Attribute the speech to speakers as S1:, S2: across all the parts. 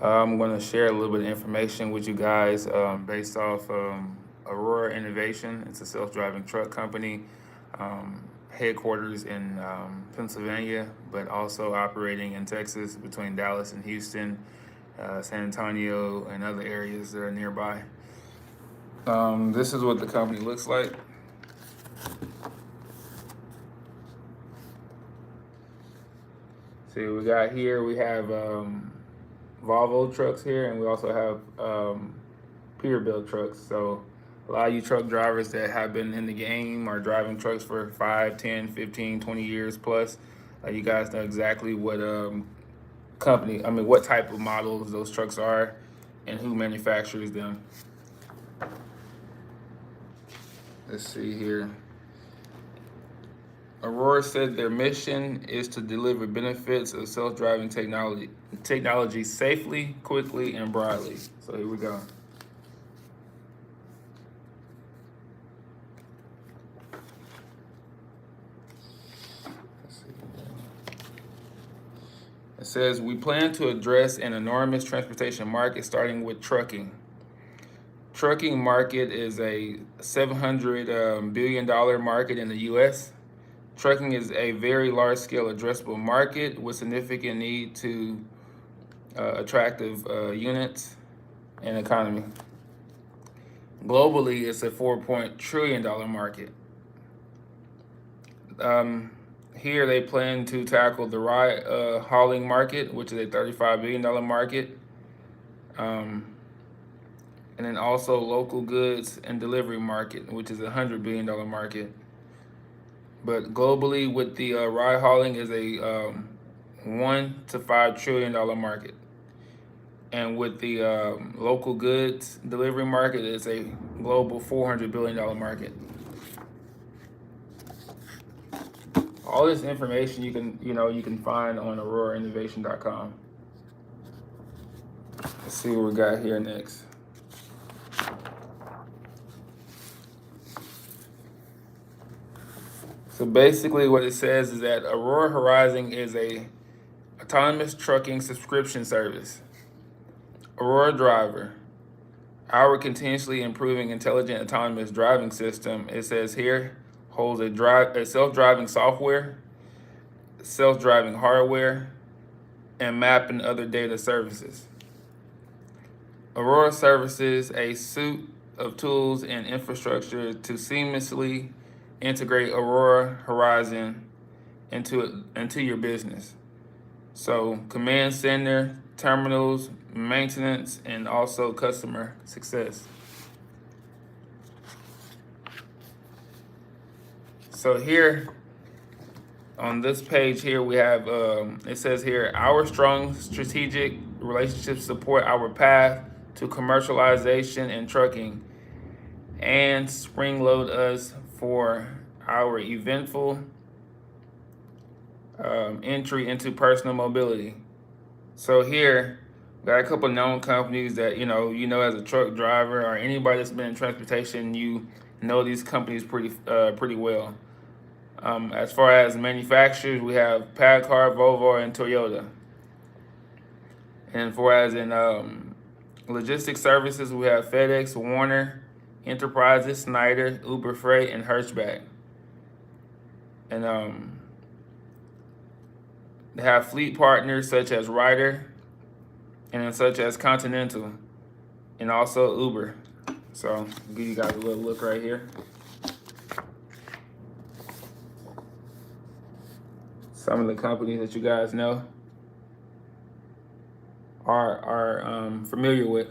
S1: I'm going to share a little bit of information with you guys based off Aurora Innovation. It's a self-driving truck company, headquarters in Pennsylvania, but also operating in Texas between Dallas and Houston, San Antonio, and other areas that are nearby. This is what the company looks like. See, we got here, we have Volvo trucks here, and we also have Peterbilt trucks. So a lot of you truck drivers that have been in the game are driving trucks for 5, 10, 15, 20 years plus. You guys know exactly what what type of models those trucks are and who manufactures them. Let's see here. Aurora said their mission is to deliver benefits of self-driving technology safely, quickly, and broadly. So here we go. It says, we plan to address an enormous transportation market starting with trucking. Trucking market is a $700 billion market in the U.S. Trucking is a very large-scale addressable market with significant need to attractive units and economy. Globally, it's a $4 trillion market. Here they plan to tackle the ride hauling market, which is a $35 billion market. And then also local goods and delivery market, which is a $100 billion market. But globally, with the ride hauling is a $1 to $5 trillion market. And with the local goods delivery market, it's a global $400 billion market. All this information you can find on aurorainnovation.com. Let's see what we got here next. So basically what it says is that Aurora Horizon is a autonomous trucking subscription service. Aurora Driver, our continuously improving intelligent autonomous driving system, it says here, holds a self-driving software, self-driving hardware, and map and other data services. Aurora services a suite of tools and infrastructure to seamlessly integrate Aurora Horizon into your business. So command center, terminals, maintenance, and also customer success. So here on this page here, we have, it says here, our strong strategic relationships support our path to commercialization and trucking and springload us for our eventful entry into personal mobility. So here, we got a couple known companies that, you know as a truck driver or anybody that's been in transportation, you know these companies pretty well. As far as manufacturers, we have PACCAR, Volvo, and Toyota. And for as in logistics services, we have FedEx, Warner, Enterprises, Snyder, Uber Freight, and Hirschbach. And they have fleet partners such as Ryder and such as Continental and also Uber. So I'll give you guys a little look right here. Some of the companies that you guys know are familiar with.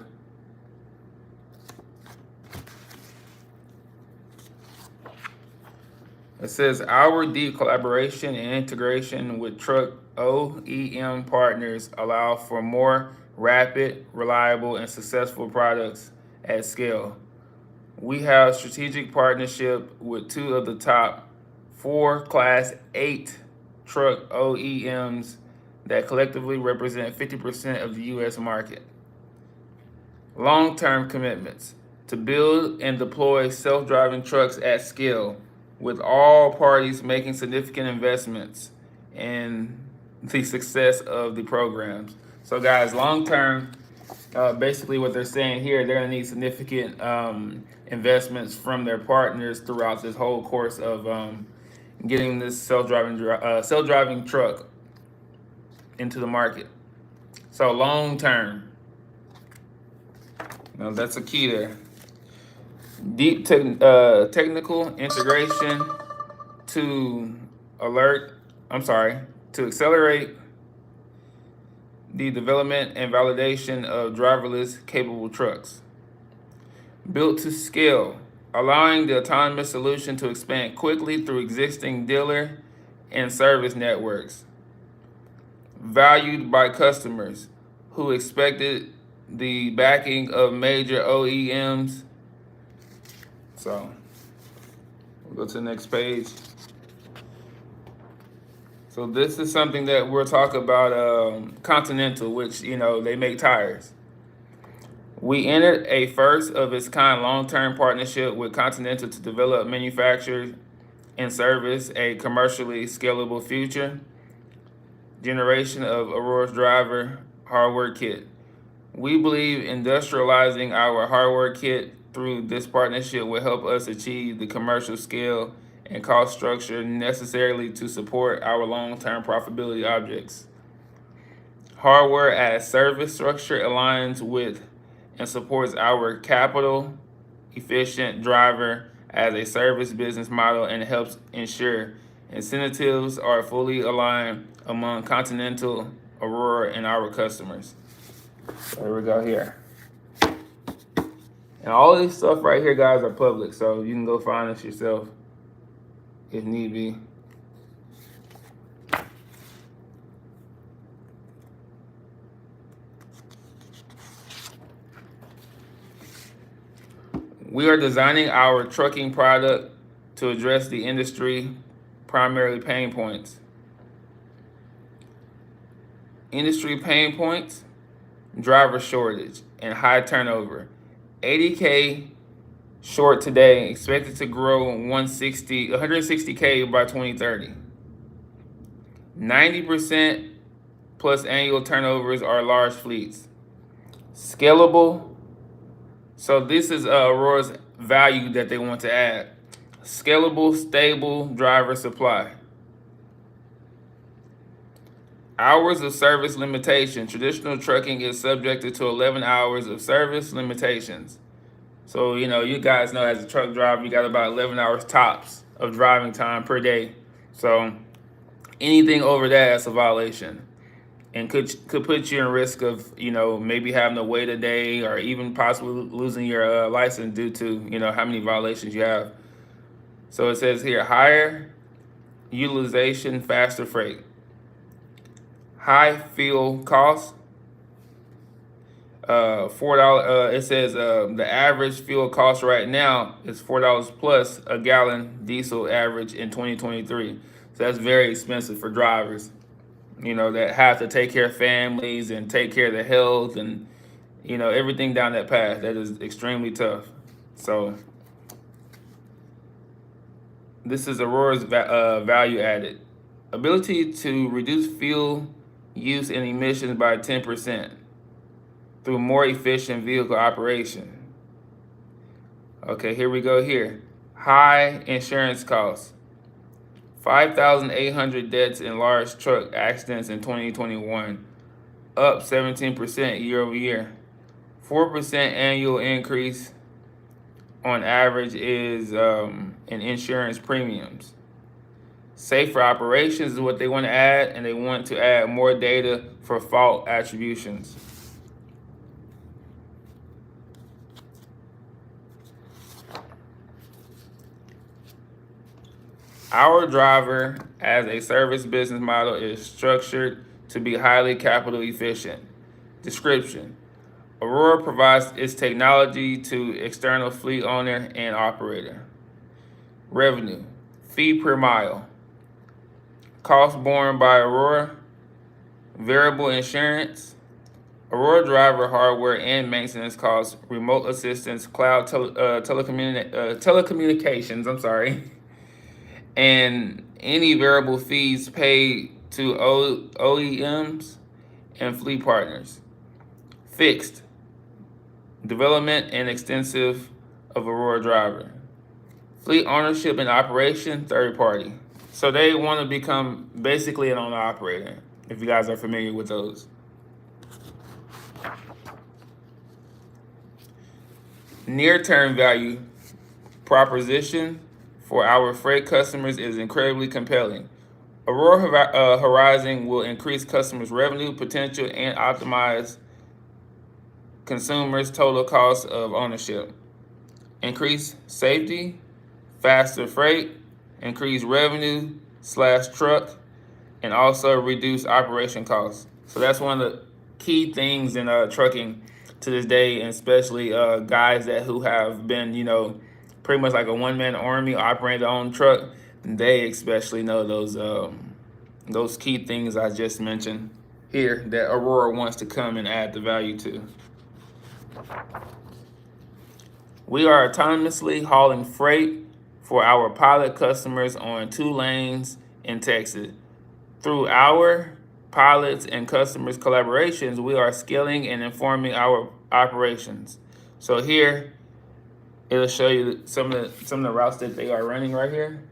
S1: It says our deep collaboration and integration with truck OEM partners allow for more rapid, reliable, and successful products at scale. We have strategic partnership with 2 of the top 4 Class 8 truck OEMs that collectively represent 50% of the U.S. market. Long-term commitments to build and deploy self-driving trucks at scale, with all parties making significant investments in the success of the programs. So guys, long-term Basically, what they're saying here, they're going to need significant investments from their partners throughout this whole course of getting this self-driving truck into the market. So long term, that's a key there. Deep technical integration to to accelerate the development and validation of driverless capable trucks. Built to scale, allowing the autonomous solution to expand quickly through existing dealer and service networks. Valued by customers who expected the backing of major OEMs. So, we'll go to the next page. So this is something that we'll talk about, Continental, which, they make tires. We entered a first of its kind long-term partnership with Continental to develop, manufacture, and service a commercially scalable future generation of Aurora's driver hardware kit. We believe industrializing our hardware kit through this partnership will help us achieve the commercial scale and cost structure necessarily to support our long-term profitability objects. Hardware as service structure aligns with and supports our capital efficient driver as a service business model and helps ensure incentives are fully aligned among Continental, Aurora, and our customers. So here we go here. And all this stuff right here, guys, are public, so you can go find this yourself if need be. We are designing our trucking product to address the industry primary pain points. Industry pain points, driver shortage and high turnover. 80K short today, expected to grow 160K by 2030. 90% plus annual turnovers are large fleets. Scalable. So this is Aurora's value that they want to add. Scalable, stable driver supply. Hours of service limitation. Traditional trucking is subjected to 11 hours of service limitations. So, you guys know as a truck driver, you got about 11 hours tops of driving time per day. So anything over that's a violation and could put you in risk of, maybe having to wait a day or even possibly losing your license due to, how many violations you have. So it says here, higher utilization, faster freight. High fuel costs. $4. It says the average fuel cost right now is $4 plus a gallon diesel average in 2023. So that's very expensive for drivers, that have to take care of families and take care of their health and, everything down that path. That is extremely tough. So this is Aurora's value added. Ability to reduce fuel use and emissions by 10% through more efficient vehicle operation. Okay, here we go here. High insurance costs. 5,800 deaths in large truck accidents in 2021, up 17% year over year. 4% annual increase on average is in insurance premiums. Safer operations is what they want to add, and they want to add more data for fault attributions. Our driver as a service business model is structured to be highly capital efficient. Description. Aurora provides its technology to external fleet owner and operator. Revenue. Fee per mile. Cost borne by Aurora. Variable insurance. Aurora driver hardware and maintenance costs. Remote assistance. Cloud telecommunications. And any variable fees paid to OEMs and fleet partners. Fixed. development and extensive of Aurora Driver. Fleet ownership and operation, third party. So they want to become basically an owner operator, if you guys are familiar with those. Near-term value proposition for our freight customers is incredibly compelling. Aurora Horizon will increase customers' revenue potential and optimize consumers' total cost of ownership. Increase safety, faster freight, increase revenue / truck, and also reduce operation costs. So that's one of the key things in trucking to this day, and especially guys who have been, pretty much like a one-man army operating their own truck. They especially know those key things I just mentioned here that Aurora wants to come and add the value to. We are autonomously hauling freight for our pilot customers on 2 lanes in Texas. Through our pilots and customers' collaborations, we are scaling and informing our operations. So here, it'll show you some of the routes that they are running right here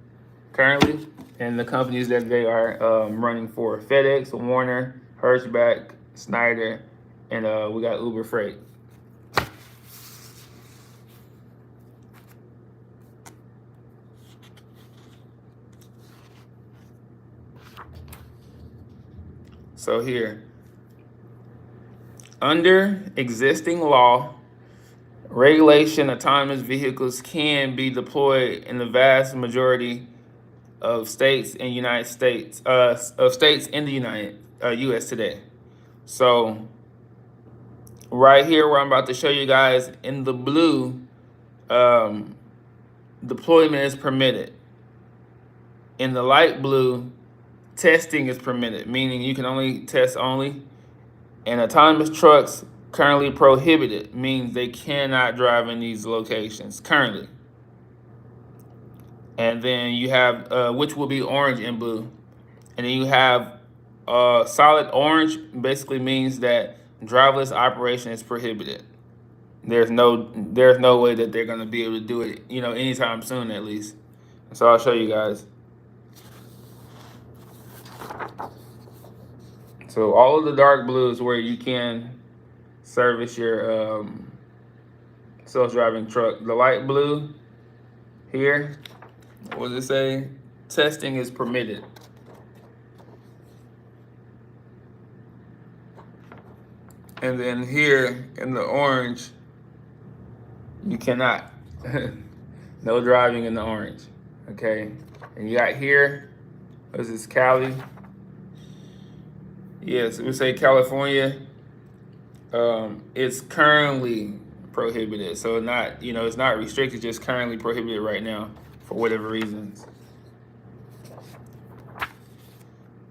S1: currently, and the companies that they are running for: FedEx, Warner, Hirschbach, Snyder, and we got Uber Freight. So here, under existing law, regulation, autonomous vehicles can be deployed in the vast majority of states in United States, of states in the U.S. today. So right here, where I'm about to show you guys in the blue, deployment is permitted. In the light blue, testing is permitted, meaning you can only test only. And autonomous trucks currently prohibited, means they cannot drive in these locations currently. And then you have, which will be orange and blue. And then you have solid orange, basically means that driverless operation is prohibited. There's no way that they're gonna be able to do it, anytime soon at least. So I'll show you guys. So all of the dark blue is where you can service your self-driving truck. The light blue here, what does it say? Testing is permitted. And then here in the orange, you cannot. No driving in the orange, okay? And you got here, what is this, Cali? Yes, we say California. It's currently prohibited, so not, it's not restricted, just currently prohibited right now for whatever reasons.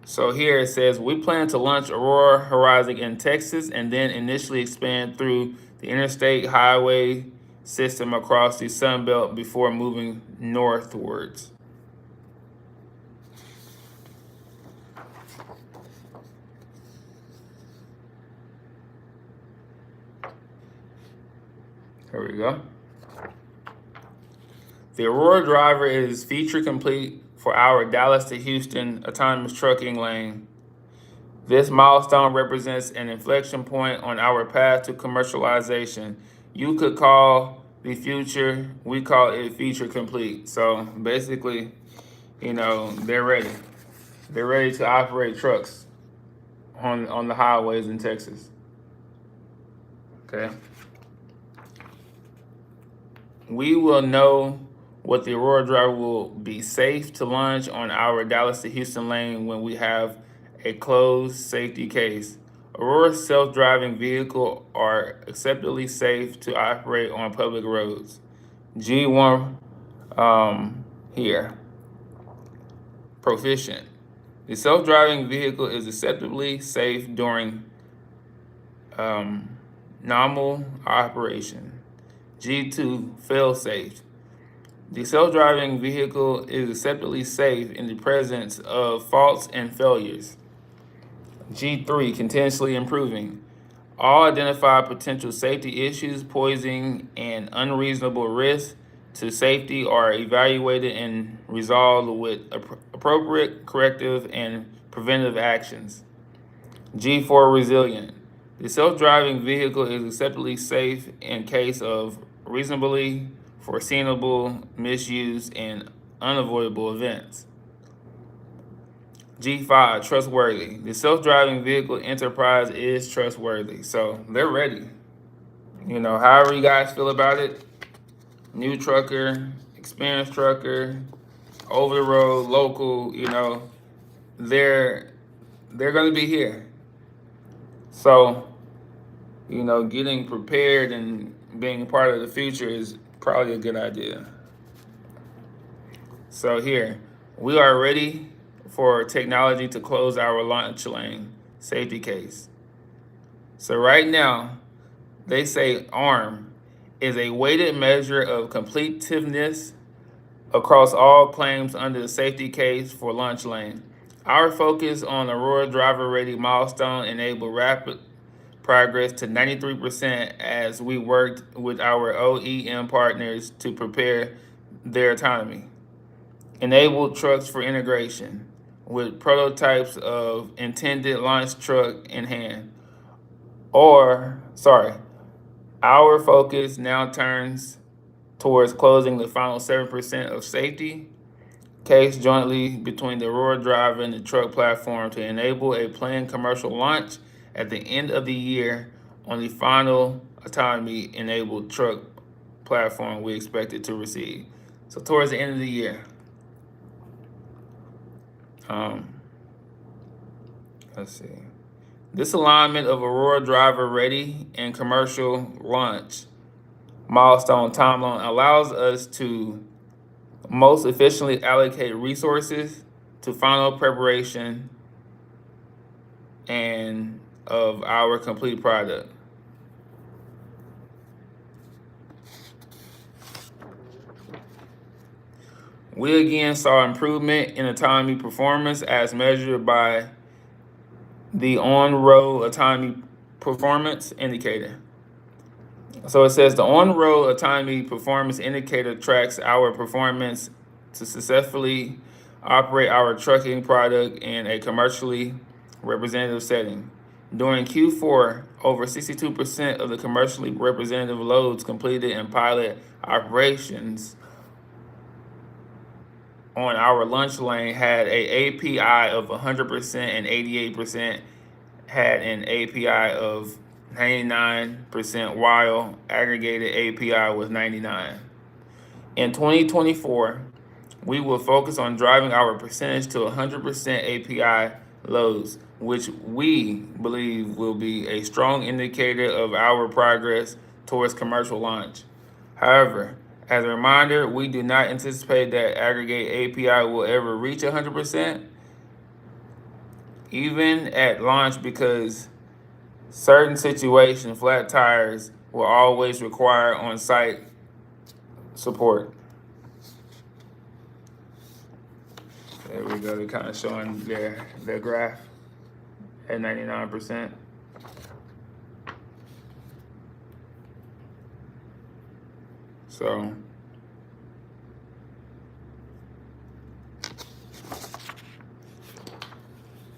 S1: So here it says, we plan to launch Aurora Horizon in Texas and then initially expand through the interstate highway system across the Sun Belt before moving northwards. Here we go. The Aurora Driver is feature complete for our Dallas to Houston autonomous trucking lane. This milestone represents an inflection point on our path to commercialization. You could call the future, we call it feature complete. So basically, they're ready. They're ready to operate trucks on the highways in Texas. Okay. We will know what the Aurora Driver will be safe to launch on our Dallas to Houston lane when we have a closed safety case. Aurora self-driving vehicles are acceptably safe to operate on public roads. G1 here. Proficient. The self-driving vehicle is acceptably safe during normal operation. G2 fail-safe. The self-driving vehicle is acceptably safe in the presence of faults and failures. G3 continuously improving. All identified potential safety issues, poisoning, and unreasonable risks to safety are evaluated and resolved with appropriate corrective and preventive actions. G4 resilient. The self-driving vehicle is acceptably safe in case of reasonably foreseeable misuse and unavoidable events. G5 trustworthy. The self-driving vehicle enterprise is trustworthy, so they're ready. However you guys feel about it, new trucker, experienced trucker, over the road, local, they're gonna be here. So, getting prepared and being part of the future is probably a good idea. So here, we are ready for technology to close our launch lane safety case. So right now, they say ARM is a weighted measure of completitiveness across all claims under the safety case for launch lane. Our focus on Aurora Driver Ready milestone enabled rapid progress to 93% as we worked with our OEM partners to prepare their autonomy. Enabled trucks for integration with prototypes of intended launch truck in hand. Our focus now turns towards closing the final 7% of safety case jointly between the Aurora Driver and the truck platform to enable a planned commercial launch at the end of the year on the final autonomy-enabled truck platform we expected to receive. So towards the end of the year. Let's see. This alignment of Aurora Driver Ready and commercial launch milestone timeline allows us to most efficiently allocate resources to final preparation and of our complete product. We again saw improvement in autonomy performance as measured by the on-road autonomy performance indicator. So it says the on-road autonomy performance indicator tracks our performance to successfully operate our trucking product in a commercially representative setting. During Q4, over 62% of the commercially representative loads completed in pilot operations on our launch lane had a API of 100% and 88% had an API of 99%, while aggregated API was 99. In 2024, we will focus on driving our percentage to 100% API loads, which we believe will be a strong indicator of our progress towards commercial launch. However, as a reminder, we do not anticipate that aggregate API will ever reach 100%, even at launch, because certain situations, flat tires will always require on-site support. There we go. They're kind of showing their graph at 99%.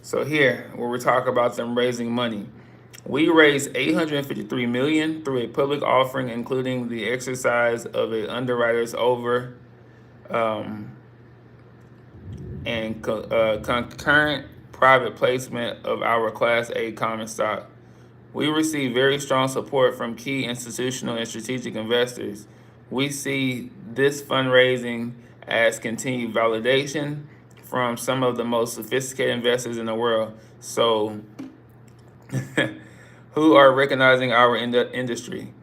S1: So here, where we talk about them raising money. We raised $853 million through a public offering, including the exercise of an underwriter's over and concurrent private placement of our Class A common stock. We received very strong support from key institutional and strategic investors. We see this fundraising as continued validation from some of the most sophisticated investors in the world. So, who are recognizing our industry,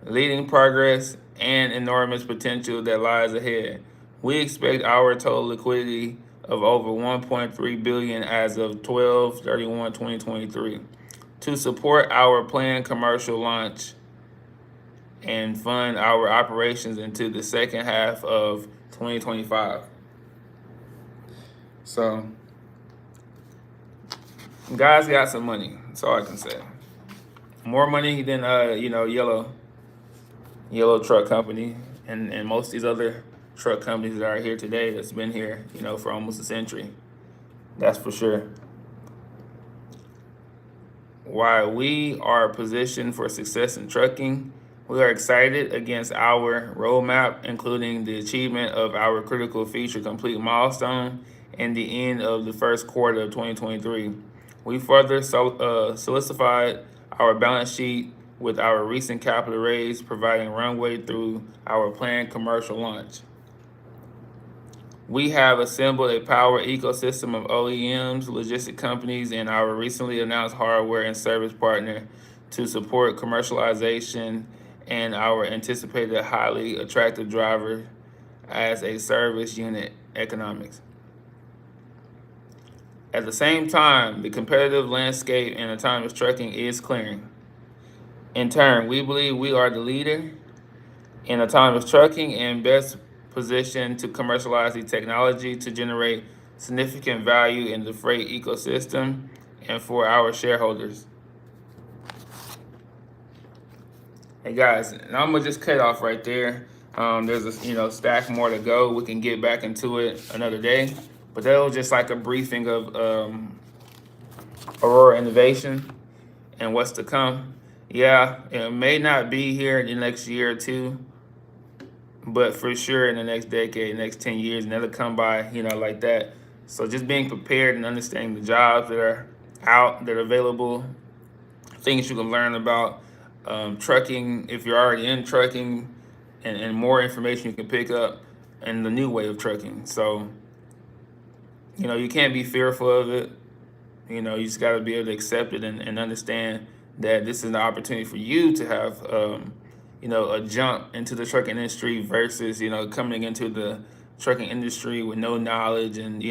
S1: leading progress, and enormous potential that lies ahead. We expect our total liquidity of over $1.3 billion as of 12/31/2023 to support our planned commercial launch and fund our operations into the second half of 2025. So, guys got some money. That's all I can say. more money than yellow truck company and most of these other truck companies that are here today that's been here, for almost a century. That's for sure. While we are positioned for success in trucking, we are excited against our roadmap, including the achievement of our critical feature complete milestone and the end of the first quarter of 2023. We further solidified our balance sheet with our recent capital raise, providing runway through our planned commercial launch. We have assembled a power ecosystem of OEMs, logistic companies, and our recently announced hardware and service partner to support commercialization and our anticipated highly attractive driver as a service unit economics. At the same time, the competitive landscape in autonomous trucking is clearing. In turn, we believe we are the leader in autonomous trucking and best positioned to commercialize the technology to generate significant value in the freight ecosystem and for our shareholders. Hey guys, and I'm gonna just cut off right there. There's a stack more to go. We can get back into it another day, but that was just like a briefing of Aurora Innovation and what's to come. Yeah, it may not be here in the next year or two, but for sure in the next decade, next 10 years, and that'll come by, like that. So just being prepared and understanding the jobs that are out, that are available, things you can learn about trucking if you're already in trucking, and more information you can pick up, and the new way of trucking. So, you can't be fearful of it. You just got to be able to accept it and understand that this is an opportunity for you to have a jump into the trucking industry versus, coming into the trucking industry with no knowledge and,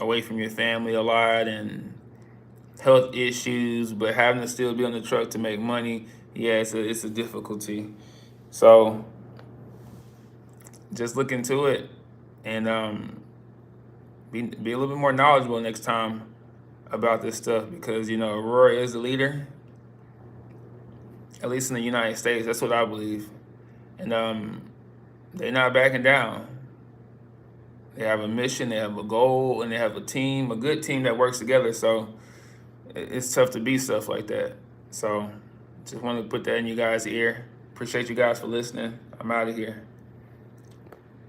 S1: away from your family a lot and health issues, but having to still be on the truck to make money. Yeah, it's a difficulty. So just look into it and be a little bit more knowledgeable next time about this stuff, because, Aurora is the leader, at least in the United States. That's what I believe. And they're not backing down. They have a mission, they have a goal, and they have a team, a good team that works together. So it's tough to beat stuff like that. So just wanted to put that in you guys' ear. Appreciate you guys for listening. I'm out of here.